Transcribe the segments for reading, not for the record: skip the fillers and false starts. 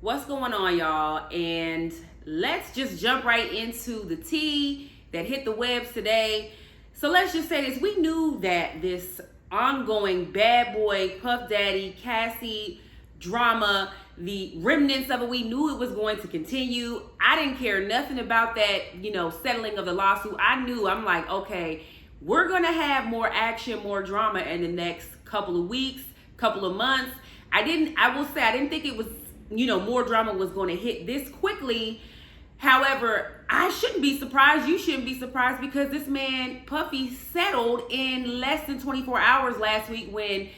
What's going on, y'all? And let's just jump right into the tea that hit the webs today. So let's just say this. We knew that this ongoing bad boy, Puff Daddy, Cassie drama, the remnants of it, we knew it was going to continue. I didn't care nothing about that, settling of the lawsuit. I'm like, okay, we're going to have more action, more drama in the next couple of weeks, couple of months. I didn't think it was, more drama was going to hit this quickly. However, I shouldn't be surprised. You shouldn't be surprised because this man, Puffy, settled in less than 24 hours last week when,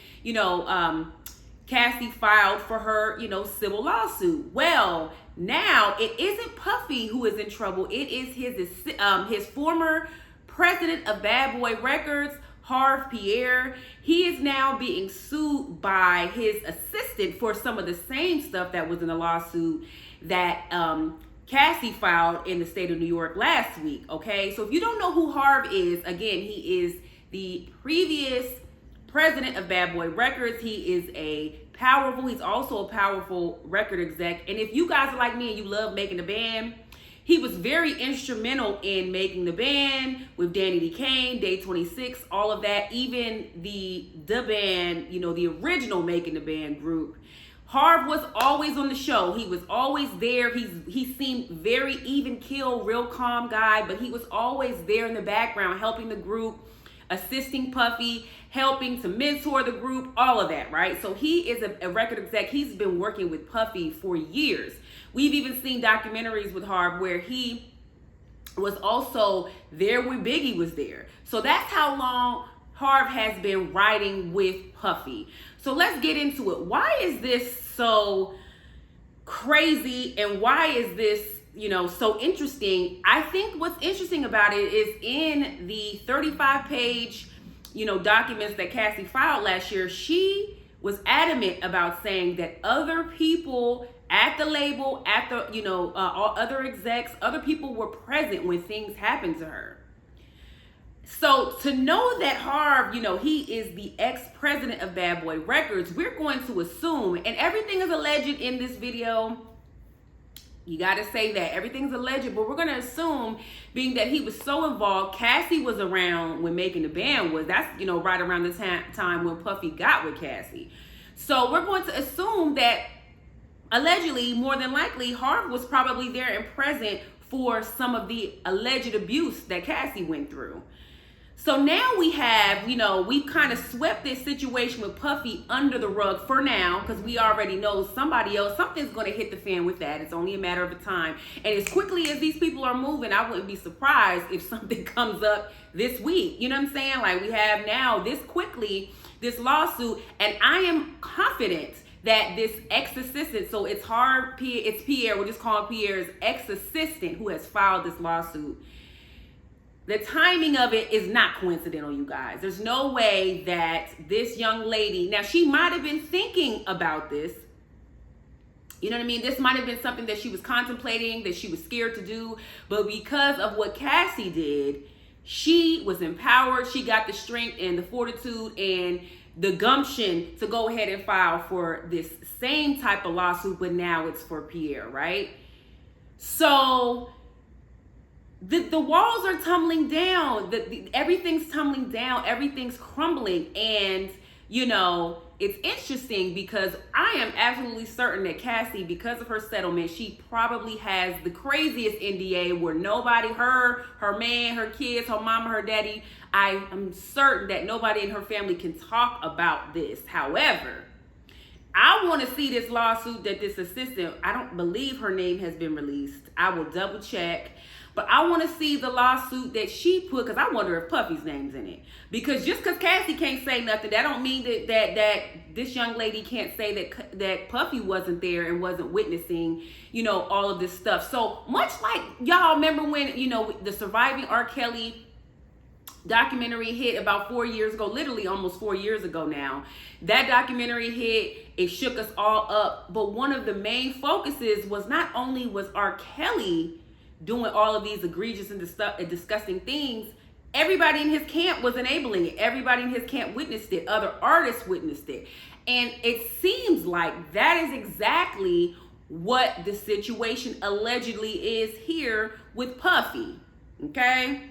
Cassie filed for her, civil lawsuit. Well, now it isn't Puffy who is in trouble. It is his former president of Bad Boy Records, Harve Pierre. He is now being sued by his assistant for some of the same stuff that was in the lawsuit that Cassie filed in the state of New York last week. Okay, so if you don't know who Harve is, again, he is the previous president of Bad Boy Records. He's also a powerful record exec. And if you guys are like me and you love making the band, he was very instrumental in making the band with Danny D. Kane, Day 26, all of that. Even the band, the original Making the Band group. Harve was always on the show. He was always there. He seemed very even keel, real calm guy, but he was always there in the background, helping the group, assisting Puffy, helping to mentor the group, all of that, right? So he is a record exec. He's been working with Puffy for years. We've even seen documentaries with Harve where he was also there when Biggie was there. So that's how long Harve has been riding with Puffy. So let's get into it. Why is this so crazy and why is this, so interesting? I think what's interesting about it is in the 35-page, documents that Cassie filed last year, she was adamant about saying that other people at the label, all other execs, other people were present when things happened to her. So to know that Harve, he is the ex-president of Bad Boy Records, we're going to assume, and everything is alleged in this video. You got to say that everything's alleged, but we're going to assume, being that he was so involved, Cassie was around when Making the Band was. That's, right around the time when Puffy got with Cassie. So we're going to assume that allegedly, more than likely, Harve was probably there and present for some of the alleged abuse that Cassie went through. So now we have, we've kind of swept this situation with Puffy under the rug for now, because we already know something's going to hit the fan with that. It's only a matter of time. And as quickly as these people are moving, I wouldn't be surprised if something comes up this week. You know what I'm saying? Like, we have now this quickly, this lawsuit, and I am confident that this ex-assistant, so it's Pierre, we'll just call him Pierre's ex-assistant who has filed this lawsuit. The timing of it is not coincidental, you guys. There's no way that this young lady, now she might have been thinking about this. You know what I mean? This might have been something that she was contemplating, that she was scared to do. But because of what Cassie did, she was empowered. She got the strength and the fortitude and the gumption to go ahead and file for this same type of lawsuit, but now it's for Pierre, right? So the walls are tumbling down. Everything's tumbling down. Everything's crumbling. And, it's interesting because I am absolutely certain that Cassie, because of her settlement, she probably has the craziest NDA where nobody, her man, her kids, her mama, her daddy, I am certain that nobody in her family can talk about this. However, I want to see this lawsuit that this assistant, I don't believe her name has been released. I will double check. But I want to see the lawsuit that she put, because I wonder if Puffy's name's in it. Because just because Cassie can't say nothing, that don't mean that this young lady can't say that Puffy wasn't there and wasn't witnessing, all of this stuff. So much like y'all remember when, the Surviving R. Kelly documentary hit about 4 years ago, literally almost 4 years ago now. That documentary hit, it shook us all up. But one of the main focuses was not only was R. Kelly doing all of these egregious and disgusting things, everybody in his camp was enabling it. Everybody in his camp witnessed it. Other artists witnessed it. And it seems like that is exactly what the situation allegedly is here with Puffy. Okay?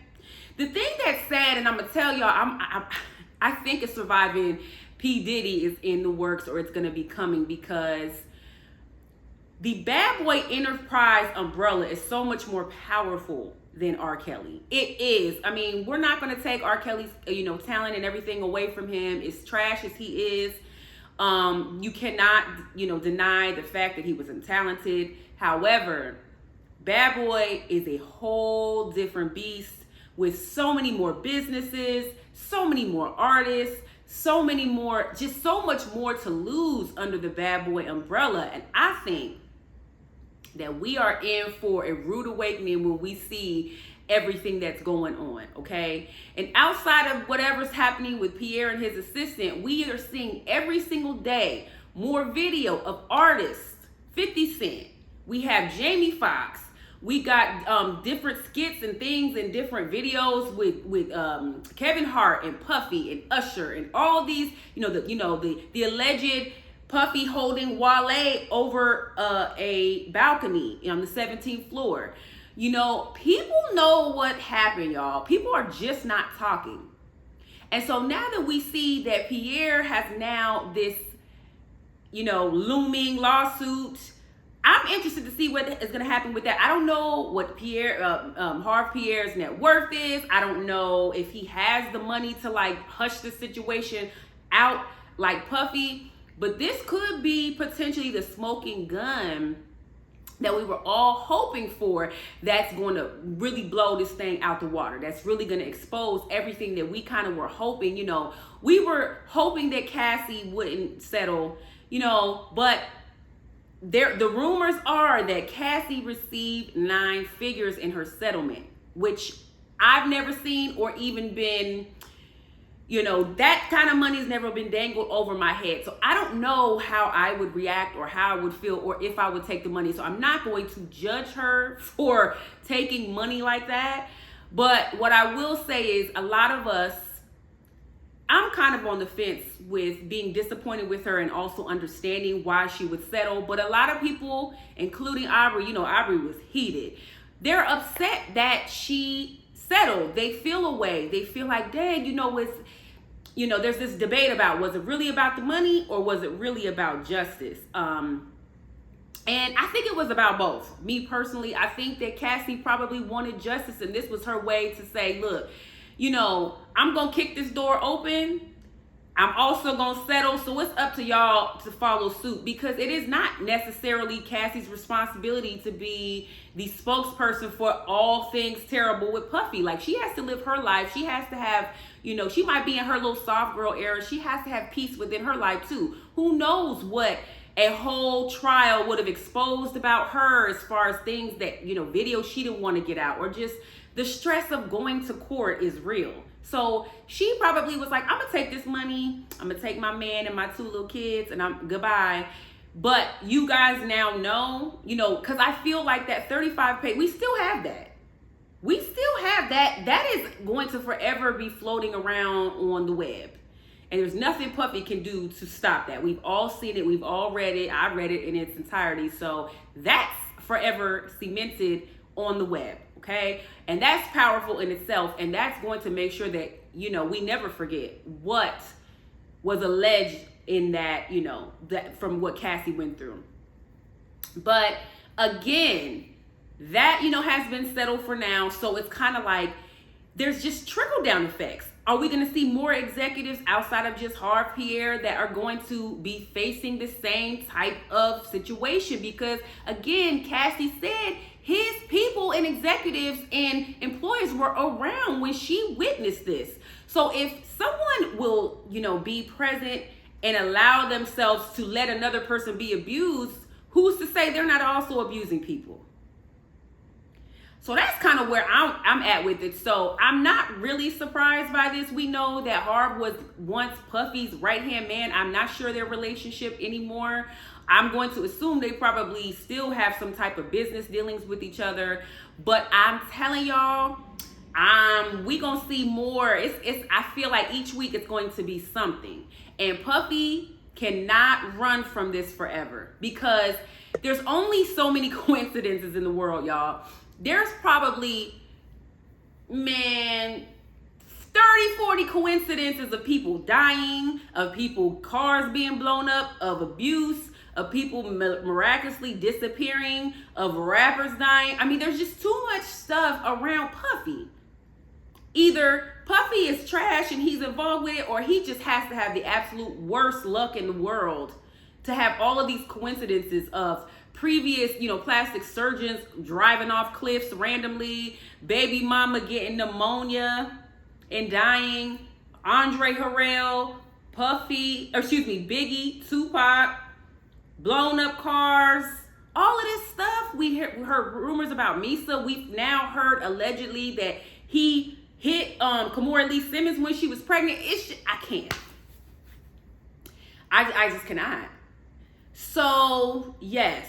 The thing that's sad, and I'm gonna tell y'all, I think a surviving P. Diddy is in the works, or it's gonna be coming, because the Bad Boy Enterprise umbrella is so much more powerful than R. Kelly. It is. I mean, we're not going to take R. Kelly's, talent and everything away from him. As trash as he is, you cannot, deny the fact that he was untalented. However, Bad Boy is a whole different beast with so many more businesses, so many more artists, so many more, just so much more to lose under the Bad Boy umbrella. And I think that we are in for a rude awakening when we see everything that's going on, okay? And outside of whatever's happening with Pierre and his assistant, we are seeing every single day more video of artists. 50 Cent, we have Jamie Foxx, we got different skits and things and different videos with Kevin Hart and Puffy and Usher and all these, the alleged Puffy holding Wale over a balcony on the 17th floor. People know what happened, y'all. People are just not talking. And so now that we see that Pierre has now this, looming lawsuit, I'm interested to see what is going to happen with that. I don't know what Harve Pierre's net worth is. I don't know if he has the money to hush the situation out like Puffy. But this could be potentially the smoking gun that we were all hoping for, that's going to really blow this thing out the water. That's really going to expose everything that we kind of were hoping. We were hoping that Cassie wouldn't settle, but the rumors are that Cassie received 9 figures in her settlement, which I've never seen or even been... that kind of money has never been dangled over my head. So I don't know how I would react or how I would feel or if I would take the money. So I'm not going to judge her for taking money like that. But what I will say is a lot of us, I'm kind of on the fence with being disappointed with her and also understanding why she would settle. But a lot of people, including Aubrey, Aubrey was heated. They're upset that she settled. They feel a way. They feel like, dang, there's this debate about, was it really about the money or was it really about justice? And I think it was about both. Me personally, I think that Cassie probably wanted justice, and this was her way to say, look, I'm going to kick this door open. I'm also going to settle. So it's up to y'all to follow suit, because it is not necessarily Cassie's responsibility to be the spokesperson for all things terrible with Puffy. She has to live her life. She has to have, she might be in her little soft girl era. She has to have peace within her life too. Who knows what a whole trial would have exposed about her as far as things that, videos she didn't want to get out, or just the stress of going to court is real. So she probably was like, I'm going to take this money. I'm going to take my man and my 2 little kids, and I'm goodbye. But you guys now know, because I feel like that 35 pay, we still have that. We still have that. That is going to forever be floating around on the web. And there's nothing Puffy can do to stop that. We've all seen it. We've all read it. I read it in its entirety. So that's forever cemented on the web. Okay, and that's powerful in itself, and that's going to make sure that we never forget what was alleged in that that from what Cassie went through. But again, that has been settled for now, so it's kind of like there's just trickle down effects. Are we going to see more executives outside of just Harve Pierre that are going to be facing the same type of situation? Because again, Cassie said his people and executives and employees were around when she witnessed this. So if someone will, be present and allow themselves to let another person be abused, who's to say they're not also abusing people? So that's kind of where I'm at with it. So I'm not really surprised by this. We know that Harve was once Puffy's right-hand man. I'm not sure their relationship anymore. I'm going to assume they probably still have some type of business dealings with each other. But I'm telling y'all, we gonna see more. I feel like each week it's going to be something. And Puffy cannot run from this forever, because there's only so many coincidences in the world, y'all. There's probably, man, 30, 40 coincidences of people dying, of people, cars being blown up, of abuse, of people miraculously disappearing, of rappers dying. I mean, there's just too much stuff around Puffy. Either Puffy is trash and he's involved with it, or he just has to have the absolute worst luck in the world to have all of these coincidences of previous, plastic surgeons driving off cliffs randomly, baby mama getting pneumonia and dying, Andre Harrell, Biggie, Tupac, blown up cars, all of this stuff. We heard rumors about Misa. We've now heard allegedly that he hit Kimora Lee Simmons when she was pregnant. I can't. I just cannot. So, yes,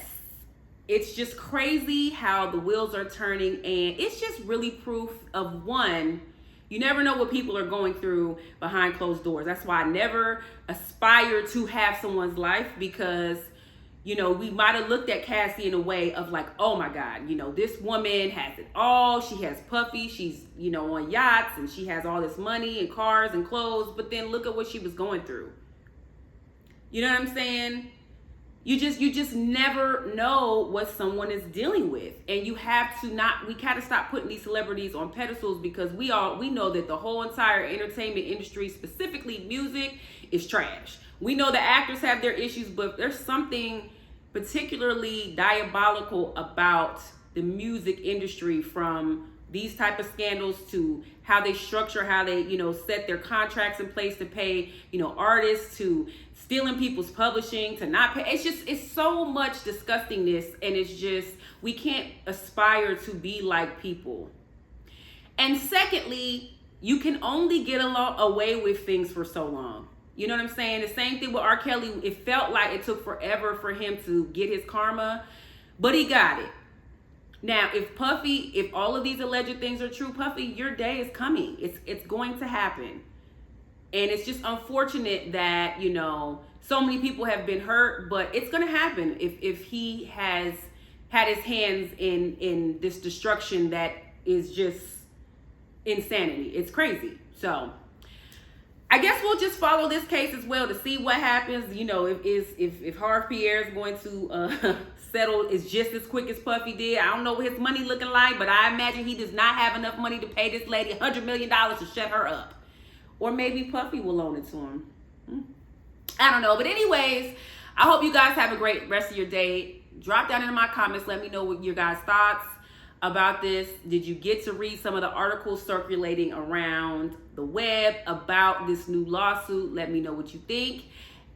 it's just crazy how the wheels are turning, and it's just really proof of, one, you never know what people are going through behind closed doors. That's why I never aspire to have someone's life, because, we might have looked at Cassie in a way of like, oh my God, this woman has it all. She has Puffy. She's, on yachts, and she has all this money and cars and clothes. But then look at what she was going through. You know what I'm saying? You just never know what someone is dealing with. And we gotta stop putting these celebrities on pedestals, because we know that the whole entire entertainment industry, specifically music, is trash. We know the actors have their issues, but there's something particularly diabolical about the music industry, from these type of scandals to how they structure, how they, set their contracts in place to pay, artists, to stealing people's publishing, to not pay. It's so much disgustingness, and it's just, we can't aspire to be like people. And secondly, you can only get away with things for so long. You know what I'm saying? The same thing with R. Kelly. It felt like it took forever for him to get his karma, but he got it. Now, if all of these alleged things are true, Puffy, your day is coming. It's going to happen. And it's just unfortunate that, so many people have been hurt, but it's going to happen if he has had his hands in this destruction that is just insanity. It's crazy. So I guess we'll just follow this case as well to see what happens. If Harve Pierre is going to settle is just as quick as Puffy did. I don't know what his money looking like, but I imagine he does not have enough money to pay this lady $100 million to shut her up. Or maybe Puffy will loan it to him. I don't know. But anyways, I hope you guys have a great rest of your day. Drop down in my comments. Let me know what your guys' thoughts about this. Did you get to read some of the articles circulating around the web about this new lawsuit? Let me know what you think.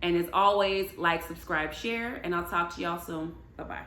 And as always, like, subscribe, share, and I'll talk to y'all soon. Bye-bye.